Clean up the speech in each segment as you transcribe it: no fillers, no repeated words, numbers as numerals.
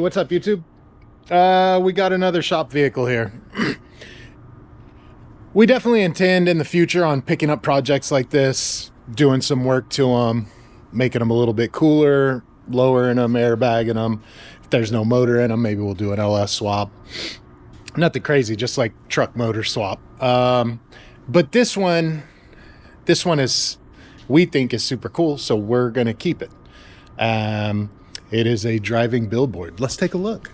what's up, YouTube? We got another shop vehicle here. We definitely intend in the future on picking up projects like this, doing some work to them, making them a little bit cooler, lowering them, airbagging them. If there's no motor in them, maybe we'll do an LS swap. Nothing crazy, just like truck motor swap. But this one is, we think, is super cool, so we're gonna keep it. It is a driving billboard. Let's take a look.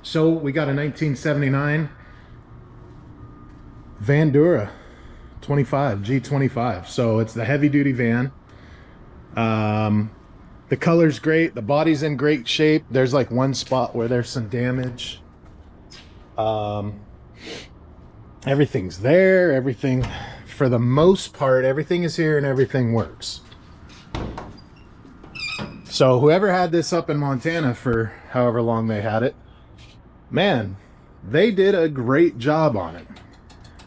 So we got a 1979 Vandura 25 G25. So it's the heavy duty van. The color's great, the body's in great shape. There's like one spot where there's some damage. Everything's there, everything, for the most part, everything is here and everything works. So whoever had this up in Montana for however long they had it, man, they did a great job on it,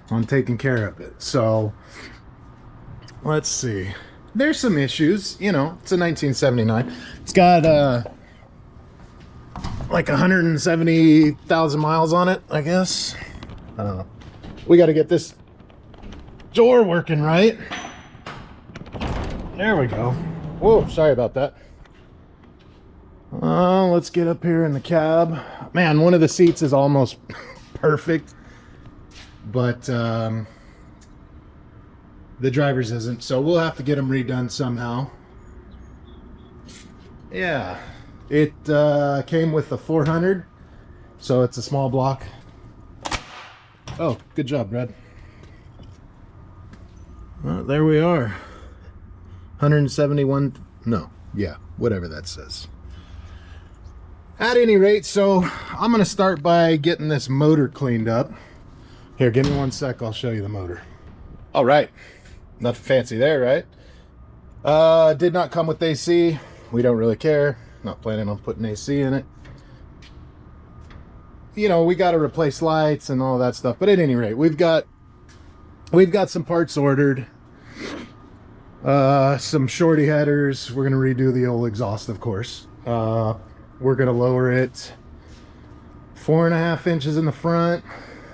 on taking care of it. So let's see, there's some issues, you know, it's a 1979. It's got like 170,000 miles on it, I guess. We got to get this door working right. There we go. Whoa, sorry about that. Let's get up here in the cab. Man, one of the seats is almost perfect, but the driver's isn't, so we'll have to get them redone somehow. Yeah, it came with the 400, so it's a small block. Oh, good job, Brad. Well, there we are. 171, no, yeah, whatever that says. At any rate, so I'm gonna start by getting this motor cleaned up. Here, give me one sec, I'll show you the motor. All right, nothing fancy there, right? Did not come with AC. We don't really care. Not planning on putting AC in it. You know, we got to replace lights and all that stuff, but at any rate, we've got some parts ordered. Some shorty headers. We're gonna redo the old exhaust, of course. We're gonna lower it 4.5 inches in the front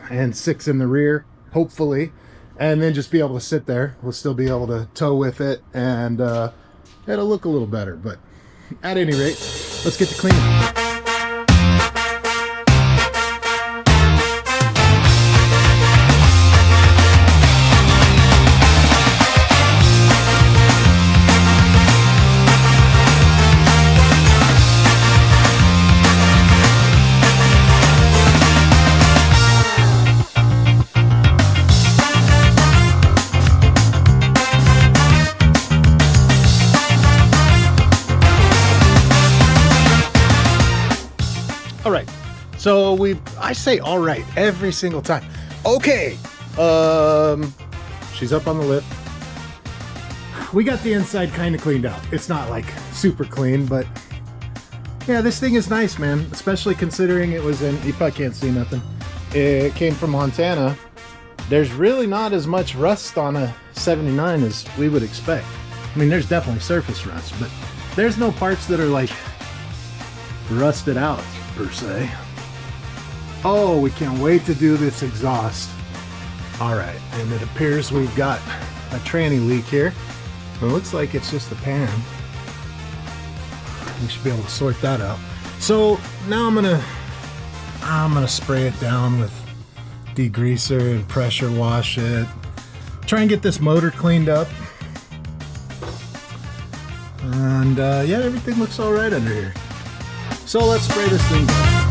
and 6 in the rear, hopefully, and then just be able to sit there. We'll still be able to tow with it, and it'll look a little better. But at any rate, let's get to cleaning. All right, so I say all right every single time. Okay, she's up on the lift. We got the inside kind of cleaned out. It's not like super clean, but yeah, this thing is nice, man, especially considering it was in, you probably can't see nothing. It came from Montana. There's really not as much rust on a 79 as we would expect. I mean, there's definitely surface rust, but there's no parts that are like rusted out per se. Oh, we can't wait to do this exhaust. All right, and it appears we've got a tranny leak here. It looks like it's just the pan. We should be able to sort that out. So now I'm gonna spray it down with degreaser and pressure wash it. Try and get this motor cleaned up. And yeah, everything looks all right under here. So let's spray this thing down.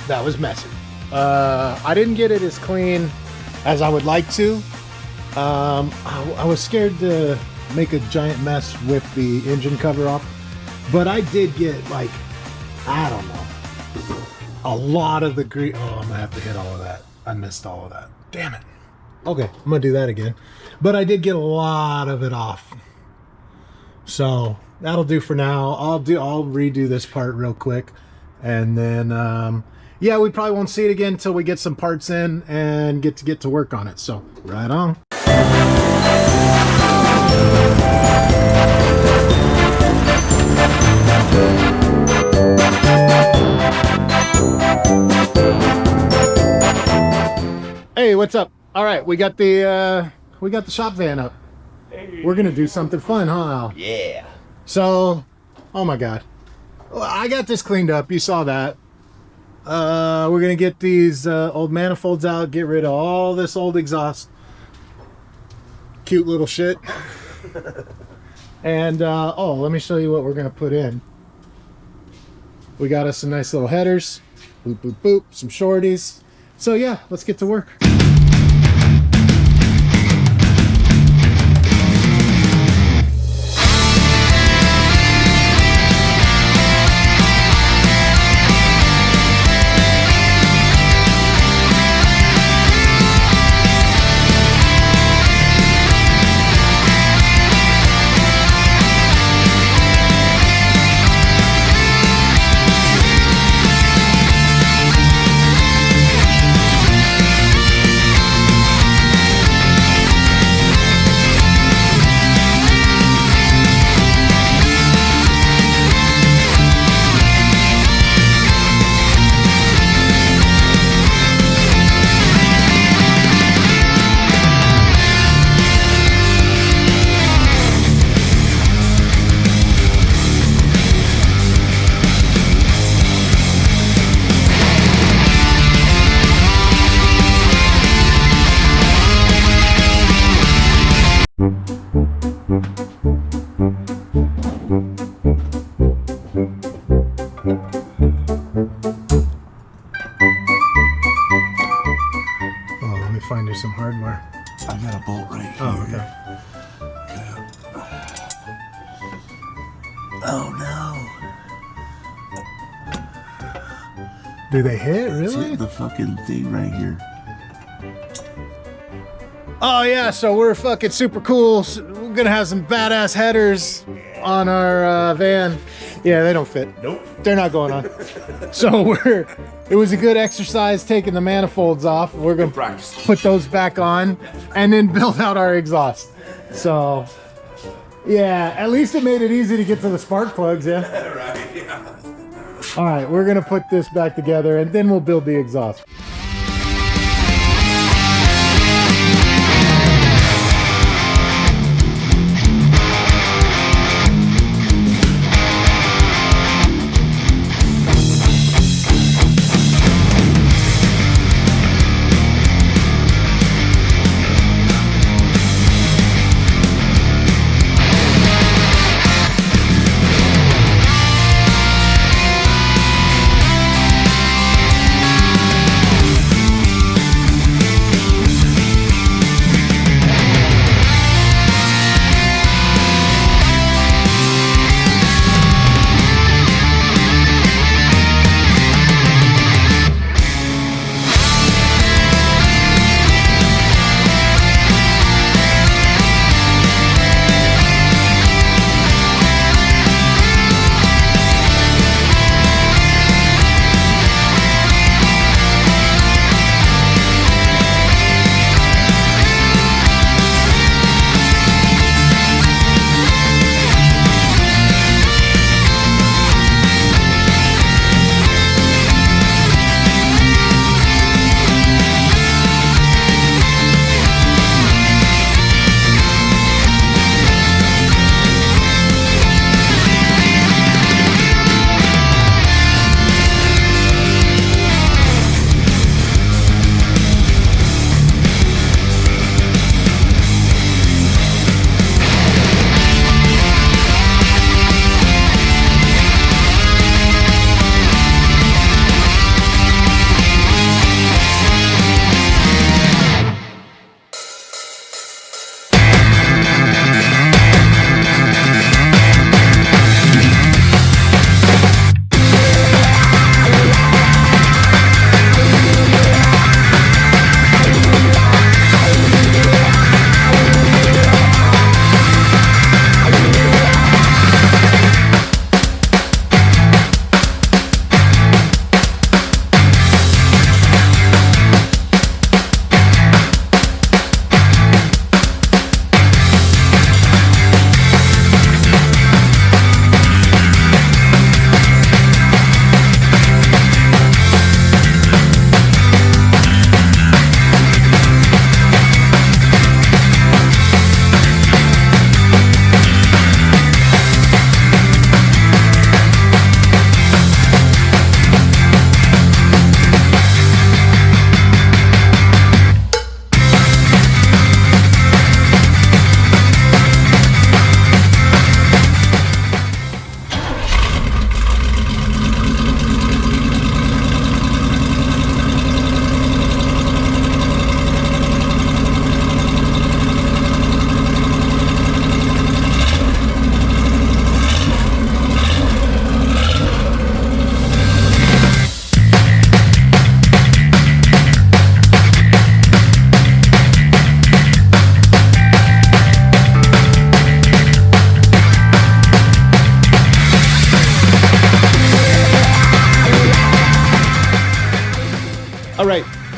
That was messy. I didn't get it as clean as I would like to. I was scared to make a giant mess with the engine cover off. But I did get like, I don't know, a lot of the green. Oh, I'm gonna have to hit all of that. I missed all of that. Damn it. Okay, I'm gonna do that again. But I did get a lot of it off. So that'll do for now. I'll redo this part real quick. And then, yeah, we probably won't see it again until we get some parts in and get to work on it. So right on. Hey, what's up? All right, we got the shop van up. Hey. We're gonna do something fun, huh, Al? Yeah. So, oh my God, well, I got this cleaned up. You saw that. We're gonna get these old manifolds out, get rid of all this old exhaust. Cute little shit. And oh, let me show you what we're gonna put in. We got us some nice little headers, boop boop boop, some shorties. So yeah, let's get to work. Find you some hardware. I got a bolt right here. Oh, okay. Oh no. Do they hit, really? The fucking thing right here. Oh yeah, so we're fucking super cool. We're gonna have some badass headers on our van. Yeah, they don't fit. Nope. They're not going on. So it was a good exercise taking the manifolds off. We're gonna put those back on and then build out our exhaust. So yeah, at least it made it easy to get to the spark plugs, yeah? Right, yeah. All right, we're gonna put this back together and then we'll build the exhaust.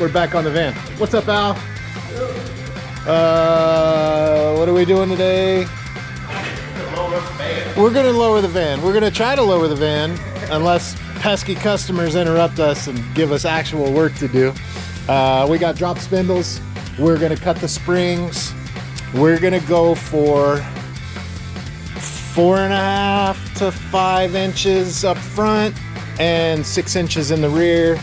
We're back on the van. What's up, Al? What are we doing today? We're gonna lower the van. We're gonna try to lower the van unless pesky customers interrupt us and give us actual work to do. We got drop spindles. We're gonna cut the springs. We're gonna go for 4.5 to 5 inches up front and 6 inches in the rear.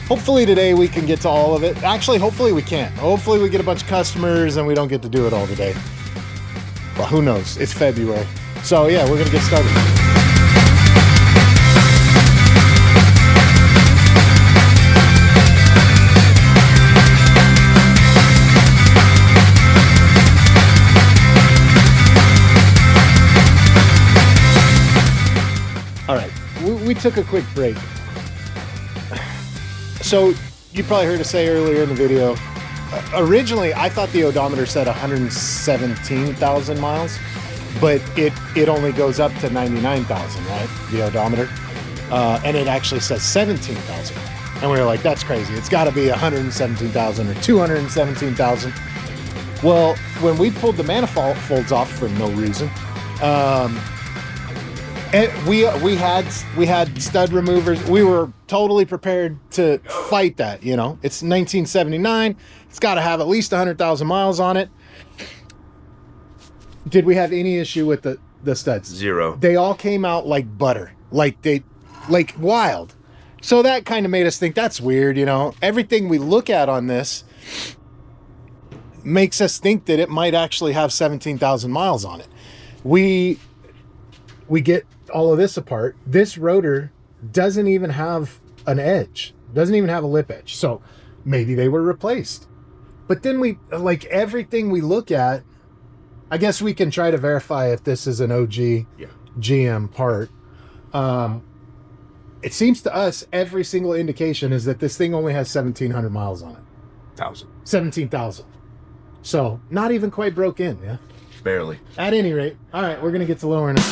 Hopefully today we can get to all of it. Actually, hopefully we can't. Hopefully we get a bunch of customers and we don't get to do it all today. Well, who knows? It's February. So yeah, we're gonna get started. All right, we took a quick break. So you probably heard us say earlier in the video, originally I thought the odometer said 117,000 miles, but it only goes up to 99,000, right? The odometer. And it actually says 17,000. And we were like, that's crazy. It's got to be 117,000 or 217,000. Well, when we pulled the manifolds off for no reason, and we had stud removers. We were totally prepared to fight that, you know. It's 1979. It's got to have at least 100,000 miles on it. Did we have any issue with the studs? Zero. They all came out like butter, like wild. So that kind of made us think that's weird, you know. Everything we look at on this makes us think that it might actually have 17,000 miles on it. We get all of this apart. This rotor doesn't even have an edge, doesn't even have a lip edge. So maybe they were replaced. But then we, like everything we look at, I guess we can try to verify if this is an OG GM part. It seems to us every single indication is that this thing only has 1,700 miles on it. 17,000. So not even quite broke in, yeah? Barely. At any rate, all right, we're gonna get to lowering it.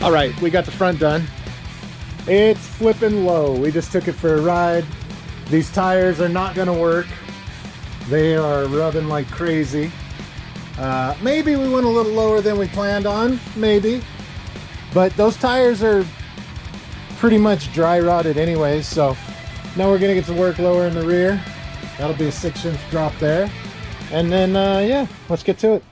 All right, we got the front done. It's flipping low. We just took it for a ride. These tires are not gonna work. They are rubbing like crazy. Maybe we went a little lower than we planned on, maybe. But those tires are pretty much dry rotted anyways, so now we're gonna get to work lower in the rear. That'll be a 6-inch drop there. And then, yeah, let's get to it.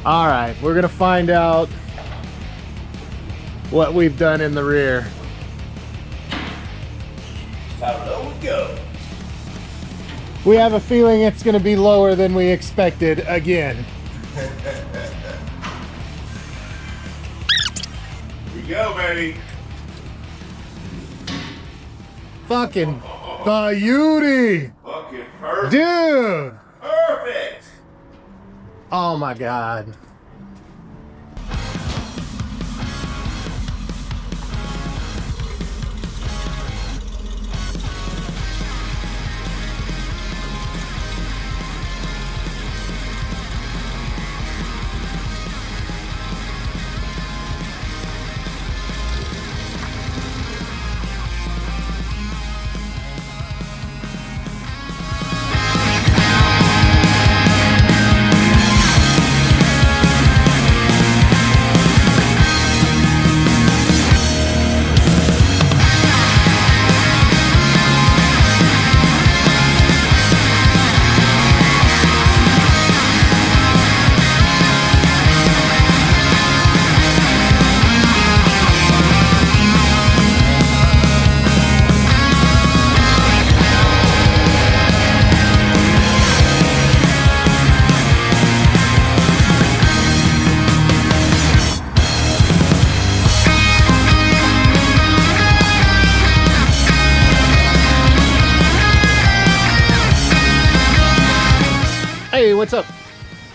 All right, we're gonna find out what we've done in the rear. How low we go? We have a feeling it's gonna be lower than we expected again. Here we go, baby. Fucking beauty, Fucking perfect. dude. Perfect. Oh my God. Hey, what's up?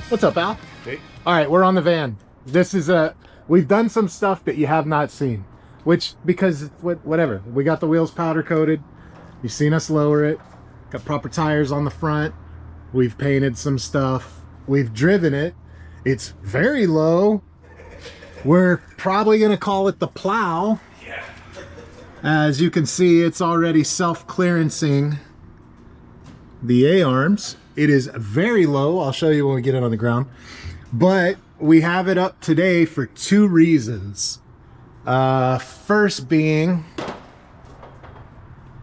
What's up, Al? Hey. All right, we're on the van. This is we've done some stuff that you have not seen, which, because whatever, we got the wheels powder coated. You've seen us lower it, got proper tires on the front. We've painted some stuff. We've driven it. It's very low. We're probably gonna call it the plow. Yeah. As you can see, it's already self-clearancing the A-arms. It is very low. I'll show you when we get it on the ground. But we have it up today for two reasons. First being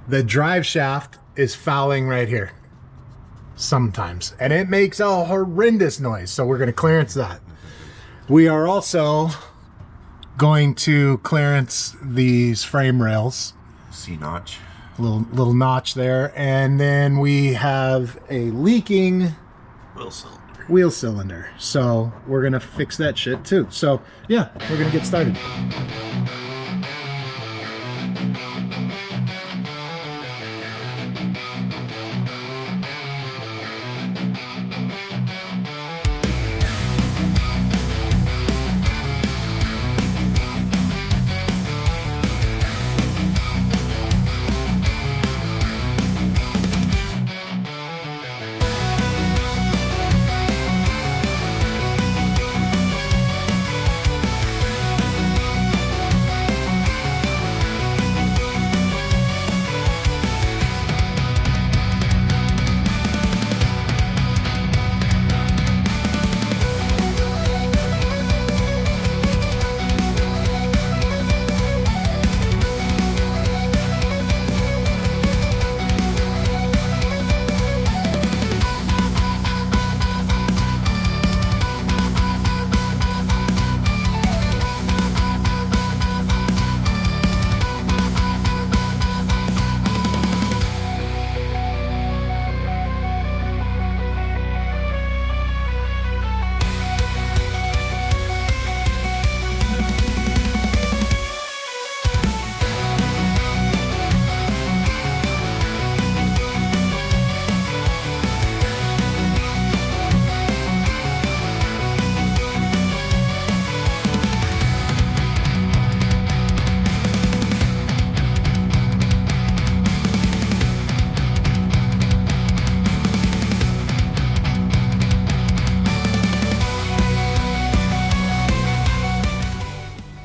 the drive shaft is fouling right here sometimes, and it makes a horrendous noise, so we're going to clearance that. We are also going to clearance these frame rails. C-notch. Little notch there, and then we have a leaking wheel cylinder, so we're gonna fix that shit too. So yeah, we're gonna get started.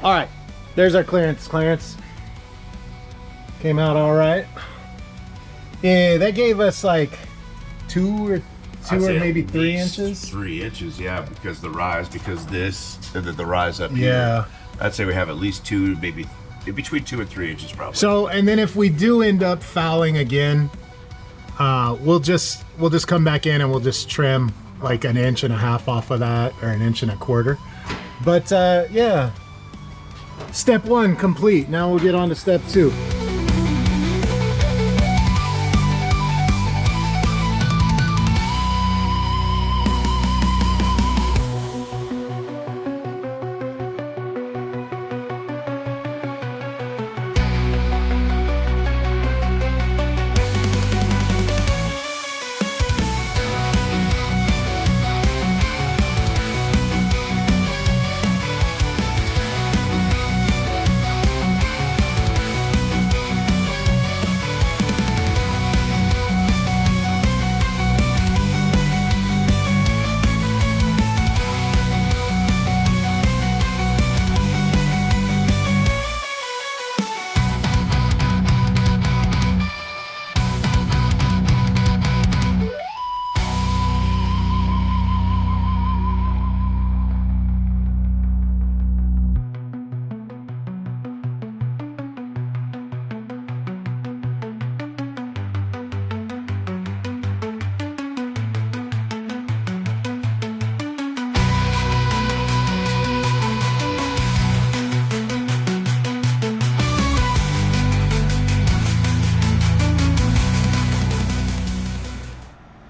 All right, there's our clearance. Came out all right. Yeah, that gave us like two or maybe 3 inches. 3 inches, yeah, because the rise, because this, and then the rise up here. Yeah. I'd say we have at least 2, maybe between 2 and 3 inches probably. So, and then if we do end up fouling again, we'll just come back in and we'll just trim like an inch and a half off of that, or an inch and a quarter. But yeah, step 1 complete. Now we'll get on to step 2.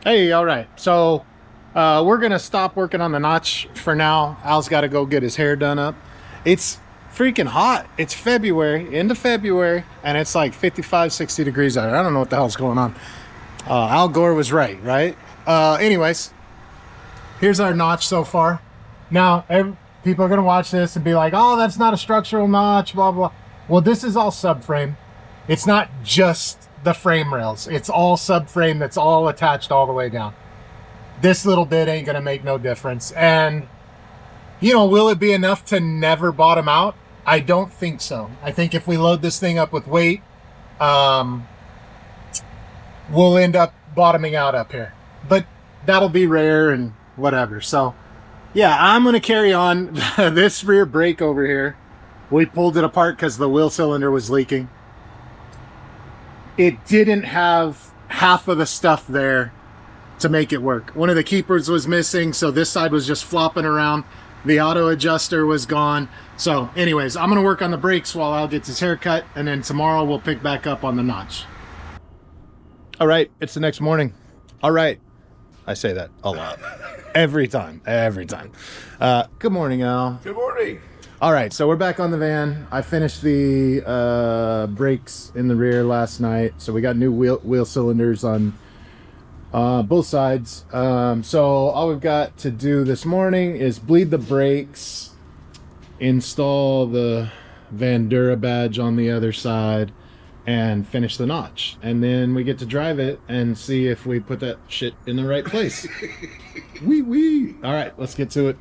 Hey, all right. So we're going to stop working on the notch for now. Al's got to go get his hair done up. It's freaking hot. It's February, end of February, and it's like 55, 60 degrees out. I don't know what the hell's going on. Al Gore was right? Anyways, here's our notch so far. Now, people are going to watch this and be like, oh, that's not a structural notch, blah, blah. Well, this is all subframe. It's not just the frame rails. It's all subframe that's all attached all the way down. This little bit ain't gonna make no difference. And you know, will it be enough to never bottom out? I don't think so. I think if we load this thing up with weight, we'll end up bottoming out up here, but that'll be rare and whatever. So yeah, I'm gonna carry on. This rear brake over here, we pulled it apart because the wheel cylinder was leaking. It didn't have half of the stuff there to make it work. One of the keepers was missing, so this side was just flopping around. The auto adjuster was gone. So anyways, I'm gonna work on the brakes while Al gets his hair cut, and then tomorrow we'll pick back up on the notch. All right, it's the next morning. All right, I say that a lot. Every time. Good morning, Al. Good morning. All right, so we're back on the van. I finished the brakes in the rear last night, so we got new wheel cylinders on both sides. So all we've got to do this morning is bleed the brakes, install the Vandura badge on the other side, and finish the notch. And then we get to drive it and see if we put that shit in the right place. Wee. All right, let's get to it.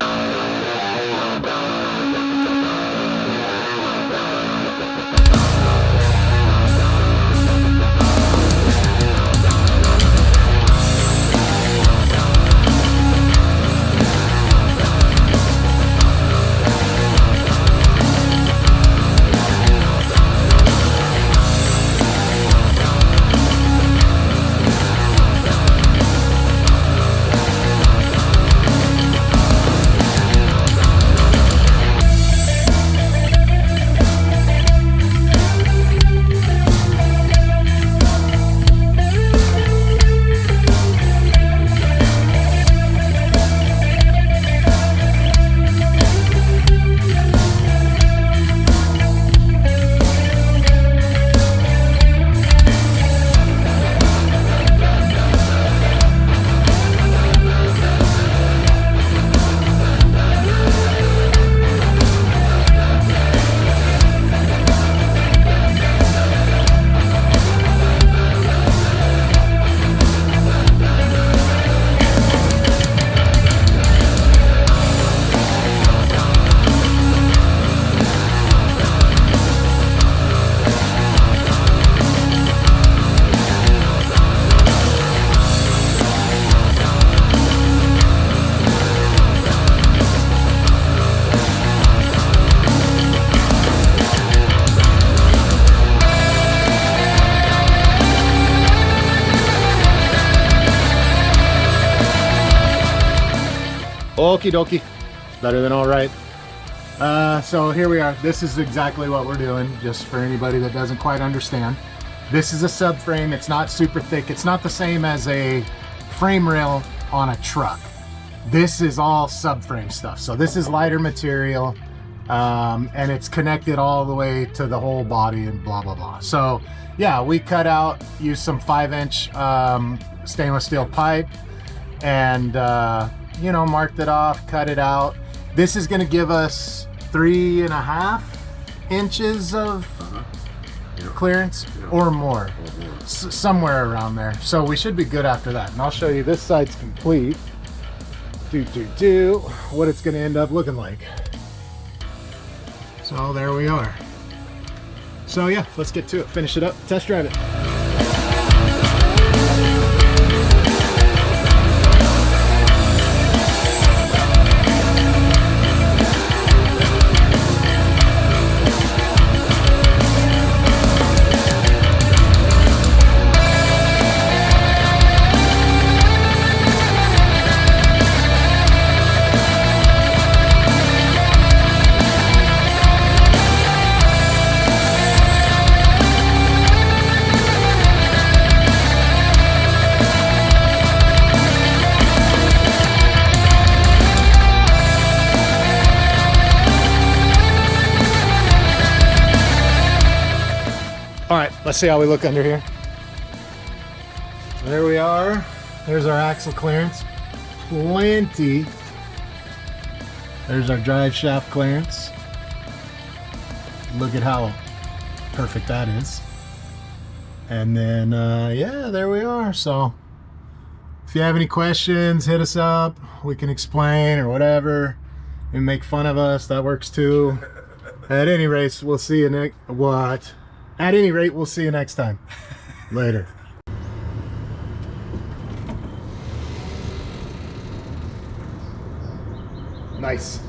Okie dokie. Better than all right. So here we are. This is exactly what we're doing, just for anybody that doesn't quite understand. This is a subframe. It's not super thick. It's not the same as a frame rail on a truck. This is all subframe stuff. So this is lighter material, and it's connected all the way to the whole body and blah, blah, blah. So yeah, we cut out, used some 5-inch stainless steel pipe, and you know, marked it off, cut it out. This is gonna give us 3.5 inches of clearance or more, somewhere around there. So we should be good after that. And I'll show you this side's complete. What it's gonna end up looking like. So there we are. So yeah, let's get to it, finish it up, test drive it. All right, let's see how we look under here. There we are. There's our axle clearance. Plenty. There's our drive shaft clearance. Look at how perfect that is. And then, yeah, there we are. So if you have any questions, hit us up. We can explain or whatever. And make fun of us. That works too. At any rate, we'll see you next. What? At any rate, we'll see you next time. Later. Nice.